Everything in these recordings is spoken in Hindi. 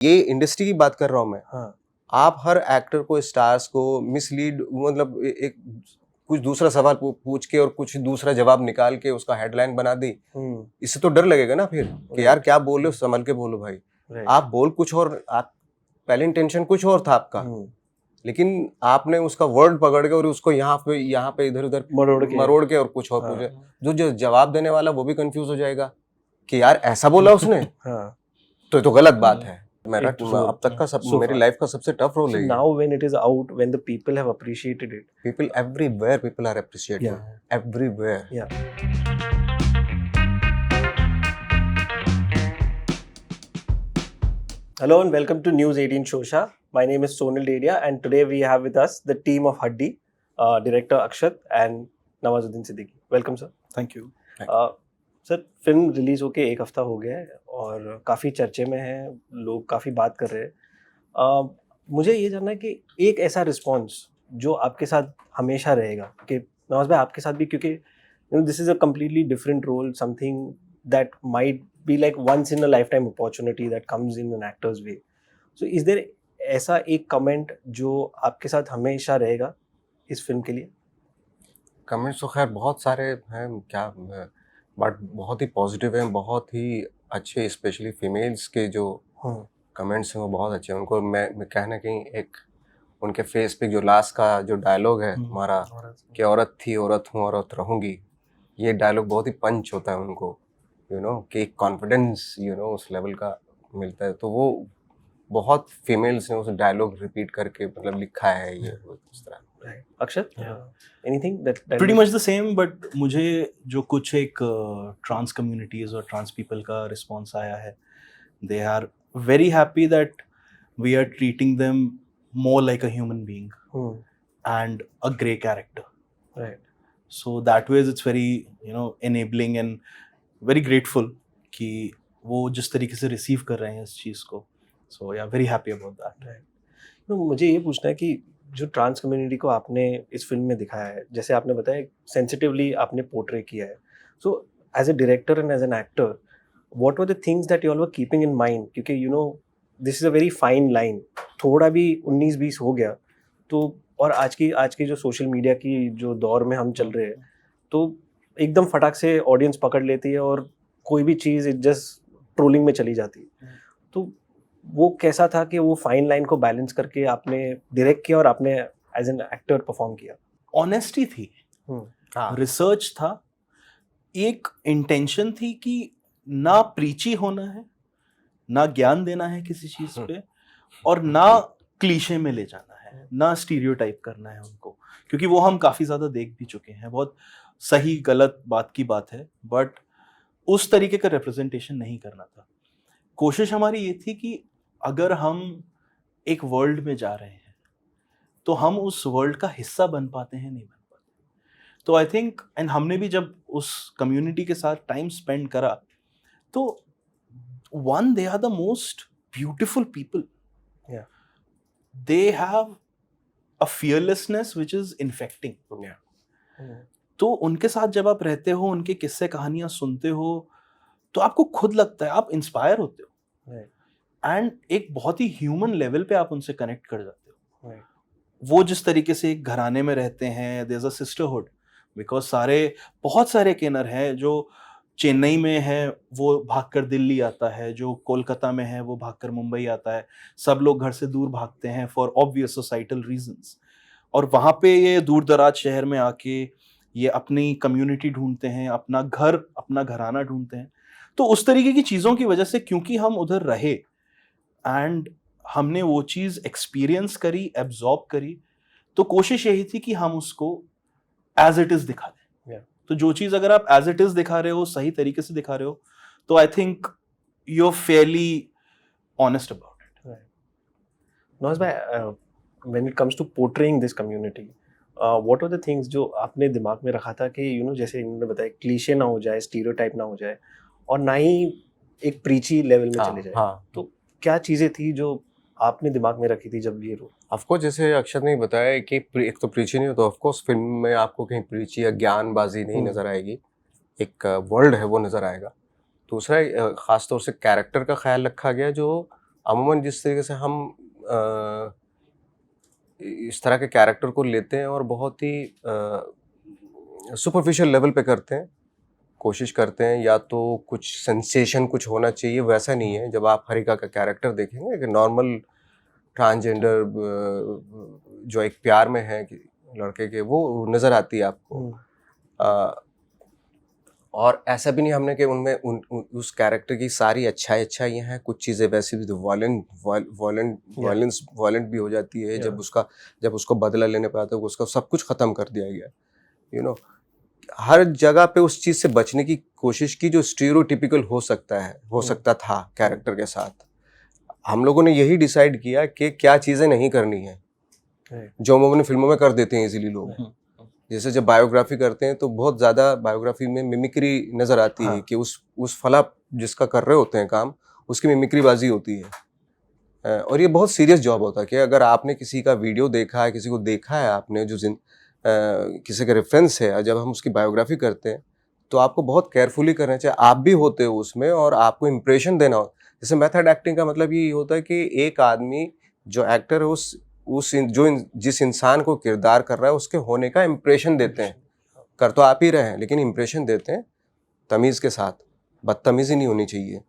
ये इंडस्ट्री की बात कर रहा हूँ मैं। हाँ, आप हर एक्टर को, स्टार्स को मिसलीड मतलब एक कुछ दूसरा सवाल पूछ के और कुछ दूसरा जवाब निकाल के उसका हेडलाइन बना दी। इससे तो डर लगेगा ना फिर कि यार क्या बोल रहे हो, संभल के बोलो भाई। आप बोल कुछ और, आप पहले इंटेंशन कुछ और था आपका, लेकिन आपने उसका वर्ड पकड़ के और उसको यहाँ पे इधर उधर मरोड़ के और कुछ और पूछे। जो जवाब देने वाला वो भी कंफ्यूज हो जाएगा कि यार ऐसा बोला उसने। तो ये तो गलत बात है। मेरा अब तक का मेरी लाइफ का सबसे टफ रोल है। now when it is out, when the people have appreciated it, people everywhere, people are appreciating everywhere. Hello and welcome to News 18 Shosha. My name is Sonal Dedia and today we have with us the team of Haddi, director Akshat and Nawazuddin Siddiqui. Welcome sir. Thank you. Sir film release होके एक हफ्ता हो गया है और काफ़ी चर्चे में है, लोग काफ़ी बात कर रहे हैं। मुझे ये जानना है कि एक ऐसा रिस्पॉन्स जो आपके साथ हमेशा रहेगा कि नवाज भाई आपके साथ भी, क्योंकि this is a completely different role, something that might be like once in a lifetime opportunity that comes in an actor's way. So is there ऐसा एक कमेंट जो आपके साथ हमेशा रहेगा इस फिल्म के लिए? कमेंट्स तो खैर बहुत सारे हैं, क्या बट बहुत ही पॉजिटिव हैं, बहुत ही अच्छे, स्पेशली फीमेल्स के जो कमेंट्स हैं वो बहुत अच्छे हैं। उनको मैं कहना कहीं एक उनके फेस पे जो लास्ट का जो डायलॉग है हमारा कि औरत थी, औरत हूँ, औरत रहूँगी, ये डायलॉग बहुत ही पंच होता है उनको, कि कॉन्फिडेंस उस लेवल का मिलता है। तो वो बहुत फीमेल्स ने उस डायलॉग रिपीट करके मतलब लिखा है ये इस तरह। अक्षत, anything that pretty much the same, but मुझे जो कुछ एक trans communities और trans people का response आया है, they are very happy that we are treating them more like a human being and a grey character. Right. So that way it's very enabling and very grateful कि वो जिस तरीके से receive कर रहे हैं इस चीज़ को. So yeah, very happy about that. Right. मुझे ये पूछना है कि जो ट्रांस कम्युनिटी को आपने इस फिल्म में दिखाया है, जैसे आपने बताया सेंसिटिवली आपने पोर्ट्रे किया है, so as a director and as an actor what were the things that you all were keeping in mind? क्योंकि this is a very fine line, थोड़ा भी 19-20 हो गया तो, और आज की जो सोशल मीडिया की जो दौर में हम चल रहे हैं, तो एकदम फटाक से ऑडियंस पकड़ लेती है और कोई भी चीज़ जस्ट ट्रोलिंग में चली जाती है। तो वो कैसा था कि वो फाइन लाइन को बैलेंस करके आपने डायरेक्ट किया और आपने एज एन एक्टर परफॉर्म किया? ऑनेस्टी थी, रिसर्च था, एक इंटेंशन थी कि ना प्रीची होना है, ना ज्ञान देना है किसी चीज पे, और ना क्लीशे में ले जाना है, ना स्टीरियोटाइप करना है उनको, क्योंकि वो हम काफी ज्यादा देख भी चुके हैं। बहुत सही गलत बात की बात है, बट उस तरीके का रिप्रेजेंटेशन नहीं करना था। कोशिश हमारी ये थी कि अगर हम एक वर्ल्ड में जा रहे हैं तो हम उस वर्ल्ड का हिस्सा बन पाते हैं, नहीं बन पाते। तो आई थिंक, एंड हमने भी जब उस कम्युनिटी के साथ टाइम स्पेंड करा तो one, they are the most beautiful people, they have a fearlessness which is infecting. तो उनके साथ जब आप रहते हो, उनके किस्से कहानियां सुनते हो, तो आपको खुद लगता है, आप इंस्पायर होते हो, एंड एक बहुत ही ह्यूमन लेवल पे आप उनसे कनेक्ट कर जाते हो। वो जिस तरीके से एक घराने में रहते हैं, there is a sisterhood, because बहुत सारे केनर हैं, जो चेन्नई में है वो भागकर दिल्ली आता है, जो कोलकाता में है वो भागकर मुंबई आता है। सब लोग घर से दूर भागते हैं फॉर ऑब्वियस सोसाइटल रीजंस, और वहाँ पे ये दूर दराज शहर में आके ये अपनी कम्युनिटी ढूंढते हैं, अपना घराना ढूंढते हैं। तो उस तरीके की चीज़ों की वजह से, क्योंकि हम उधर रहे एंड हमने वो चीज़ एक्सपीरियंस करी, एब्जॉर्ब करी, तो कोशिश यही थी कि हम उसको एज इट इज दिखा दें। तो जो चीज़ अगर आप एज इट इज दिखा रहे हो, सही तरीके से दिखा रहे हो, तो I think you are fairly honest about it. Nawaz भाई, when it comes to portraying this community, what are the things जो आपने दिमाग में रखा था कि जैसे इन्होंने बताया, क्लीशे ना हो जाए, स्टीरियोटाइप ना हो जाए, और ना ही एक प्रीची लेवल में चले जाए? तो क्या चीज़ें थी जो आपने दिमाग में रखी थी जब ये रोल? ऑफकोर्स, जैसे अक्षत ने बताया कि एक तो प्रीची नहीं हो, तो ऑफकोर्स फिल्म में आपको कहीं प्रीची या ज्ञानबाजी नहीं नजर आएगी, एक वर्ल्ड है वो नजर आएगा। दूसरा, खास तौर से कैरेक्टर का ख्याल रखा गया जो अमूमन जिस तरीके से हम इस तरह के कैरेक्टर को लेते हैं और बहुत ही सुपरफिशियल लेवल पे करते हैं, कोशिश करते हैं या तो कुछ सेंसेशन कुछ होना चाहिए, वैसा नहीं है। जब आप हरिका का कैरेक्टर देखेंगे कि नॉर्मल ट्रांसजेंडर जो एक प्यार में है कि लड़के के, वो नज़र आती है आपको। और ऐसा भी नहीं हमने कि उनमें उस कैरेक्टर की सारी अच्छाइयाँ हैं, कुछ चीज़ें वैसे भी तो वायलेंट भी हो जाती है। जब उसको बदला लेने पे आता है, उसका सब कुछ ख़त्म कर दिया गया, यू नो। हर जगह पे उस चीज़ से बचने की कोशिश की जो स्टीरियोटिपिकल हो सकता था कैरेक्टर के साथ। हम लोगों ने यही डिसाइड किया कि क्या चीज़ें नहीं करनी है, जो हम अपनी फिल्मों में कर देते हैं इजीली लोग। जैसे जब बायोग्राफी करते हैं तो बहुत ज़्यादा बायोग्राफी में मिमिक्री नज़र आती है कि उस फला जिसका कर रहे होते हैं काम, उसकी मिमिक्री बाजी होती है। और ये बहुत सीरियस जॉब होता है कि अगर आपने किसी का वीडियो देखा है, किसी को देखा है आपने जो किसी का रेफरेंस है, जब हम उसकी बायोग्राफी करते हैं तो आपको बहुत केयरफुली करना चाहिए। आप भी होते हो उसमें और आपको इम्प्रेशन देना हो। जैसे मेथड एक्टिंग का मतलब ये होता है कि एक आदमी जो एक्टर है जिस इंसान को किरदार कर रहा है उसके होने का इम्प्रेशन देते हैं। कर तो आप ही रहे हैं लेकिन इम्प्रेशन देते हैं तमीज़ के साथ, बदतमीज़ी नहीं होनी चाहिए।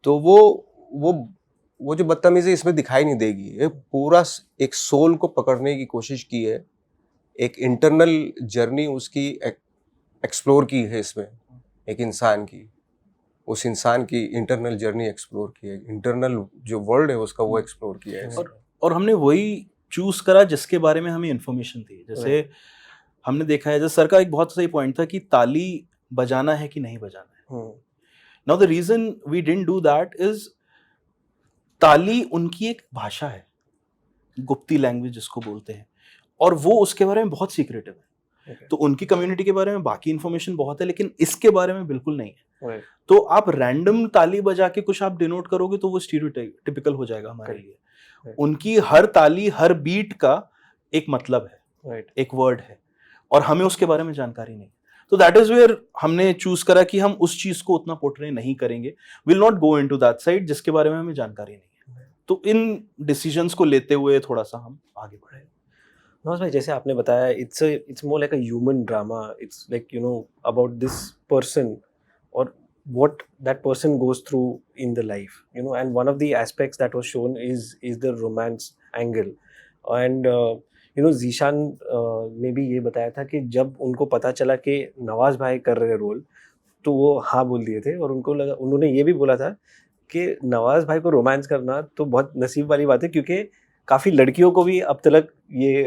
तो वो जो बदतमीज़ी इसमें दिखाई नहीं देगी। ये पूरा एक सोल को पकड़ने की कोशिश की है, एक इंटरनल जर्नी उसकी एक्सप्लोर की है इसमें, एक इंसान की, उस इंसान की इंटरनल जर्नी एक्सप्लोर की है, इंटरनल जो वर्ल्ड है उसका वो एक्सप्लोर किया है। और हमने वही चूज करा जिसके बारे में हमें इन्फॉर्मेशन थी। जैसे हमने देखा है, जैसे सर का एक बहुत सही पॉइंट था कि ताली बजाना है कि नहीं बजाना है। Now the reason we didn't do that is ताली उनकी एक भाषा है, गुप्ती लैंग्वेज जिसको बोलते हैं, और वो उसके बारे में बहुत सीक्रेटिव है। तो उनकी कम्युनिटी के बारे में बाकी इन्फॉर्मेशन बहुत है लेकिन इसके बारे में बिल्कुल नहीं है। तो आप रैंडम ताली बजा के कुछ आप डिनोट करोगे तो वो स्टीरियोटिपिकल हो जाएगा हमारे लिए। उनकी हर ताली, हर बीट का एक मतलब है, एक वर्ड है, और हमें उसके बारे में जानकारी नहीं। तो दैट इज वेयर हमने चूज करा कि हम उस चीज को उतना पोर्ट्रे नहीं करेंगे, will not go into that side जिसके बारे में हमें जानकारी नहीं है। तो इन डिसीजंस को लेते हुए थोड़ा सा हम आगे बढ़े। नवाज भाई, जैसे आपने बताया, it's more like a human drama. It's like about this person और what that person goes through in the life, and one of the aspects that was shown is the romance angle. And Zeeshan ने भी ये बताया था कि जब उनको पता चला कि नवाज भाई कर रहे रोल तो वो हाँ बोल दिए थे, और उन्होंने ये भी बोला था कि नवाज भाई को रोमांस करना तो बहुत नसीब वाली बात है, क्योंकि काफ़ी लड़कियों को भी अब तक ये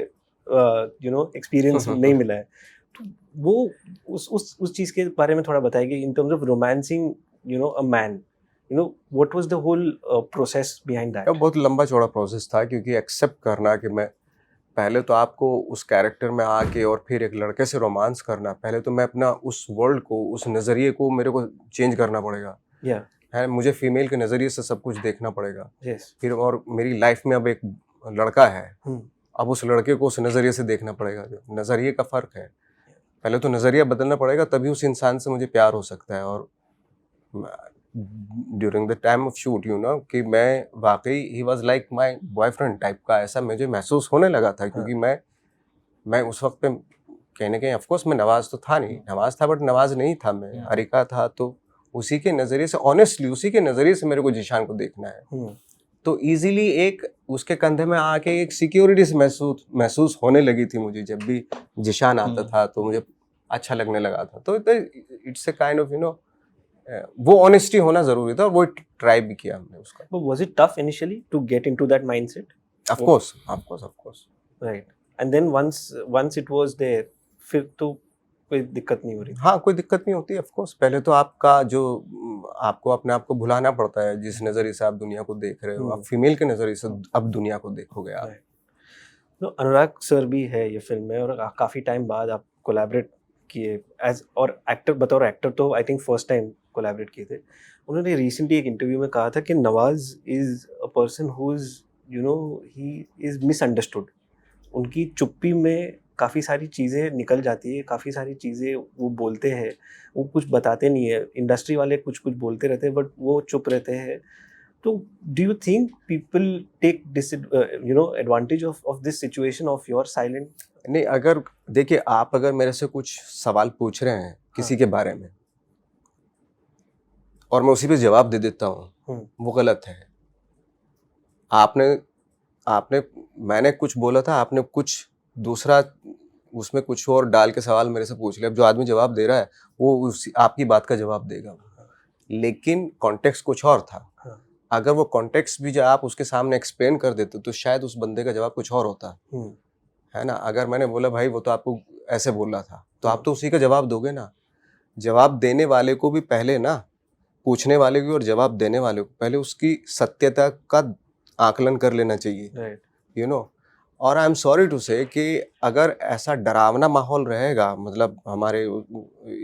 एक्सपीरियंस नहीं मिला है। तो वो उस चीज़ के बारे में थोड़ा बताएंगे in terms of romancing a man, what was the whole process behind that? बहुत लंबा चौड़ा प्रोसेस था, क्योंकि एक्सेप्ट करना कि मैं पहले तो आपको उस कैरेक्टर में आके और फिर एक लड़के से रोमांस करना, पहले तो मैं अपना उस वर्ल्ड को, उस नज़रिए को मेरे को चेंज करना पड़ेगा। है, मुझे फीमेल के नज़रिए से सब कुछ देखना पड़ेगा। फिर और मेरी लाइफ में अब एक लड़का है, अब उस लड़के को उस नज़रिए से देखना पड़ेगा। जो नज़रिए का फ़र्क है, पहले तो नज़रिया बदलना पड़ेगा, तभी उस इंसान से मुझे प्यार हो सकता है। और during the time of shoot कि मैं वाकई he was like my boyfriend type का, ऐसा मुझे महसूस होने लगा था। क्योंकि मैं उस वक्त पे कहीं ना कहीं, ऑफकोर्स मैं नवाज तो था नहीं, नवाज था बट नवाज नहीं था, मैं हरिका था। तो उसी के नज़रिए से, ऑनेस्टली उसी के नज़रिए से मेरे को जीशान को देखना है। तो इजीली एक उसके कंधे में आके एक सिक्योरिटी से महसूस होने लगी थी मुझे। जब भी जीशान आता था तो मुझे अच्छा लगने लगा था। तो इट्स ए काइंड ऑफ वो ऑनेस्टी होना जरूरी था, और वो ट्राई भी किया हमने उसका। But was it tough initially to get into that mindset? Of course. Right. And then once it was there, फिर तो कोई दिक्कत नहीं हो रही? हाँ, कोई दिक्कत नहीं होती। ऑफ कोर्स पहले तो आपको अपने आप को भुलाना पड़ता है, जिस नज़रिए से आप दुनिया को देख रहे हो। आप फीमेल के नज़रिए से अब दुनिया को देखोगे आप। तो अनुराग सर भी है ये फिल्म में, और काफ़ी टाइम बाद आप कोलैबोरेट किए और एक्टर, बतौर एक्टर तो I think first time collaborate किए थे। उन्होंने रिसेंटली एक इंटरव्यू में कहा था कि Nawaz is a person who is he is misunderstood. उनकी चुप्पी में काफ़ी सारी चीज़ें निकल जाती है, काफ़ी सारी चीज़ें वो बोलते हैं, वो कुछ बताते नहीं है। इंडस्ट्री वाले कुछ बोलते रहते हैं बट वो चुप रहते हैं। So do you think people take advantage of this situation of your silent? नहीं, अगर देखिए, आप अगर मेरे से कुछ सवाल पूछ रहे हैं किसी के बारे में और मैं उसी पे जवाब दे देता हूँ, वो गलत है। आपने मैंने कुछ बोला था, आपने कुछ दूसरा उसमें कुछ और डाल के सवाल मेरे से पूछ लिया। अब जो आदमी जवाब दे रहा है वो आपकी बात का जवाब देगा, लेकिन कॉन्टेक्स्ट कुछ और था। अगर वो कॉन्टेक्स्ट भी जो आप उसके सामने एक्सप्लेन कर देते तो शायद उस बंदे का जवाब कुछ और होता, है ना। अगर मैंने बोला भाई वो तो आपको ऐसे बोला था, तो आप तो उसी का जवाब दोगे ना। जवाब देने वाले को भी पहले ना, पूछने वाले को और जवाब देने वाले को पहले उसकी सत्यता का आकलन कर लेना चाहिए, यू नो। और आई एम सॉरी टू से कि अगर ऐसा डरावना माहौल रहेगा, मतलब हमारे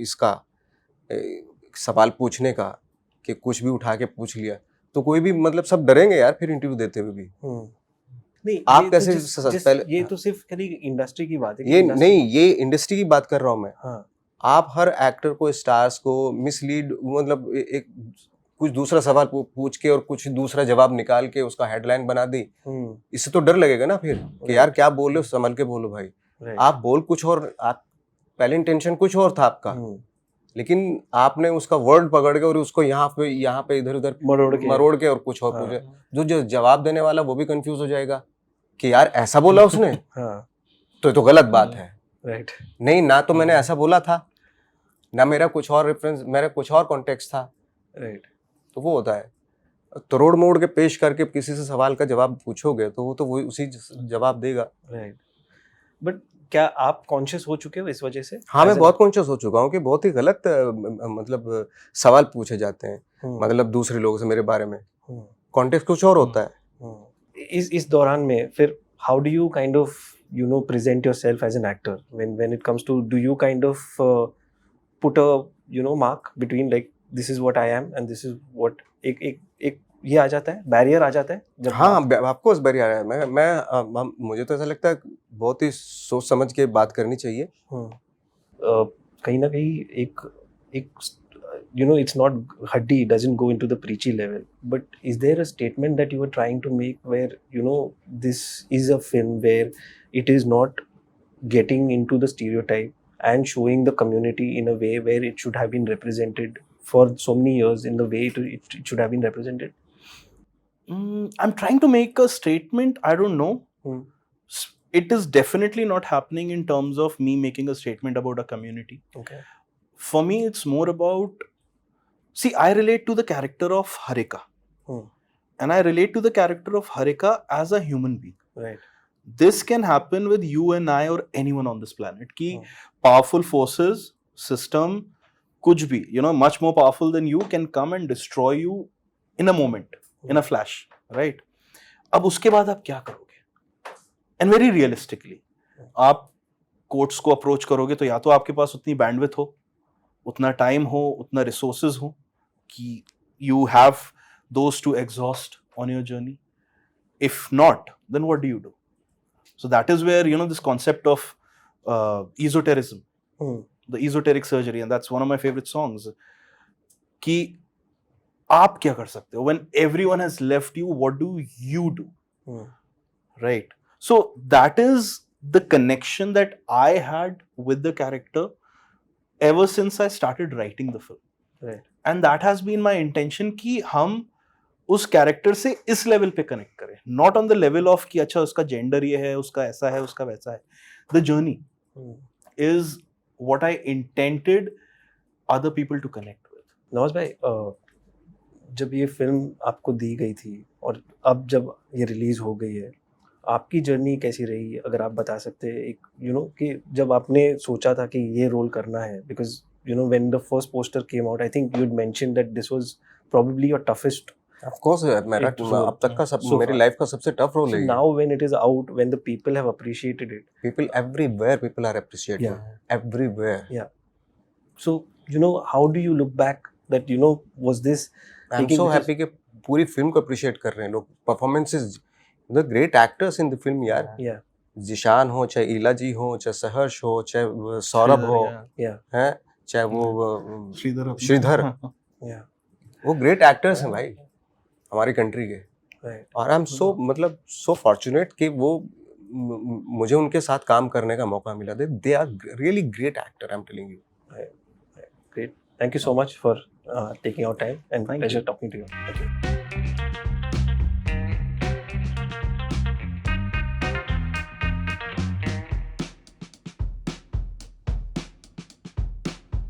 इसका सवाल पूछने का, कि कुछ भी उठा के पूछ लिया, तो कोई भी मतलब सब डरेंगे यार फिर इंटरव्यू देते हुए भी। नहीं, आप ये कैसे तो पहले, ये तो सिर्फ खाली इंडस्ट्री की बात है कि ये industry- नहीं, ये इंडस्ट्री की बात कर रहा हूँ मैं। हाँ, आप हर एक्टर को, स्टार्स को मिसलीड, मतलब एक कुछ दूसरा सवाल पूछ के और कुछ दूसरा जवाब निकाल के उसका हेडलाइन बना दी, इससे तो डर लगेगा ना फिर कि यार क्या बोल रहे हो, संभल के बोलो भाई। right. आप बोल कुछ और, आप पहले इंटेंशन कुछ और था आपका, लेकिन आपने उसका वर्ड पकड़ के और उसको यहाँ पे इधर उधर मरोड़ के और कुछ और पूछे, जो जवाब देने वाला वो भी कंफ्यूज हो जाएगा कि यार ऐसा बोला उसने। तो ये तो गलत बात है, राइट। नहीं ना, तो मैंने ऐसा बोला था ना, मेरा कुछ और रेफरेंस, मेरा कुछ और कॉन्टेक्स्ट था, राइट। तो वो होता है। तोड़ मोड़ के पेश करके किसी से सवाल का जवाब पूछोगे तो वो तो वही उसी जवाब देगा, राइट। बट क्या आप कॉन्शियस हो चुके हो इस वजह से? हाँ, मैं बहुत कॉन्शियस हो चुका हूँ कि बहुत ही गलत मतलब सवाल पूछे जाते हैं, मतलब दूसरे लोगों से मेरे बारे में। कॉन्टेक्स्ट कुछ और होता है। इस दौरान में फिर how do you kind of present yourself as an actor when it comes to, do you kind of put a mark between like this is what I am and this is what एक ये आ जाता है, बैरियर आ जाता है जब? हाँ, ऑफ कोर्स बैरियर है। मैं मुझे तो ऐसा लगता है बहुत ही सोच समझ के बात करनी चाहिए। कहीं ना कहीं एक it's not huddy, doesn't go into the preachy level, but is there a statement that you were trying to make where this is a film where it is not getting into the stereotype and showing the community in a way where it should have been represented for so many years in the way it should have been represented? I'm trying to make a statement. I don't know. It is definitely not happening in terms of me making a statement about a community. Okay. For me, it's more about, see, I relate to the character of Harika. And I relate to the character of Harika as a human being. Right. This can happen with you and I or anyone on this planet. Ki powerful forces, system, kuch bhi, much more powerful than you can come and destroy you in a moment, in a flash, right? अब उसके बाद आप क्या करोगे? And very realistically, आप कोर्ट्स को अप्रोच करोगे तो या तो आपके पास उतनी बैंडविड्थ हो, उतना टाइम हो, उतना रिसोर्सेज हो कि you have those to exhaust on your journey. If not, then what do you do? So that is where, this concept of esotericism, the esoteric surgery, and that's one of my favorite songs. कि आप क्या कर सकते हो? When everyone has left you, what do you do? Right? So that is the connection that I had with the character ever since I started writing the film. Right. And that has been my intention कि हम उस कैरेक्टर से इस लेवल पे कनेक्ट करें, not on the level of कि अच्छा उसका जेंडर ये है, उसका ऐसा है, उसका वैसा है. The journey is what I intended other people to connect with. Nawaz भाई, जब ये फिल्म आपको दी गई थी और अब जब ये रिलीज हो गई है, आपकी जर्नी कैसी रही, अगर आप बता सकते हैं? एक कि जब आपने सोचा था कि ये रोल करना है, because when the first poster came out, I think you had mentioned that this was probably your toughest. Of course, मेरा अब तक का मेरी लाइफ का सबसे टफ रोल है. Now when it is out, when the people have appreciated it, people are appreciating. Everywhere. Yeah. So how do you look back that was this? I'm so happy कि पूरी फिल्म को appreciate कर रहे हैं लोग. Performances, the great actors in the film यार. Yeah. जिशान हो, चाहे ईला जी हो, चाहे सहर्ष हो, चाहे सौरभ हो, हैं, चाहे वो श्रीधर, Yeah. वो ग्रेट एक्टर्स हैं भाई. हमारी कंट्री के। Right. और आई एम सो मतलब सो फॉर्चुनेट कि वो मुझे उनके साथ काम करने का मौका मिला। They are really great actor, I am telling you. Great. Thank you so much for taking our time, and Thank pleasure you. talking to you. Thank you.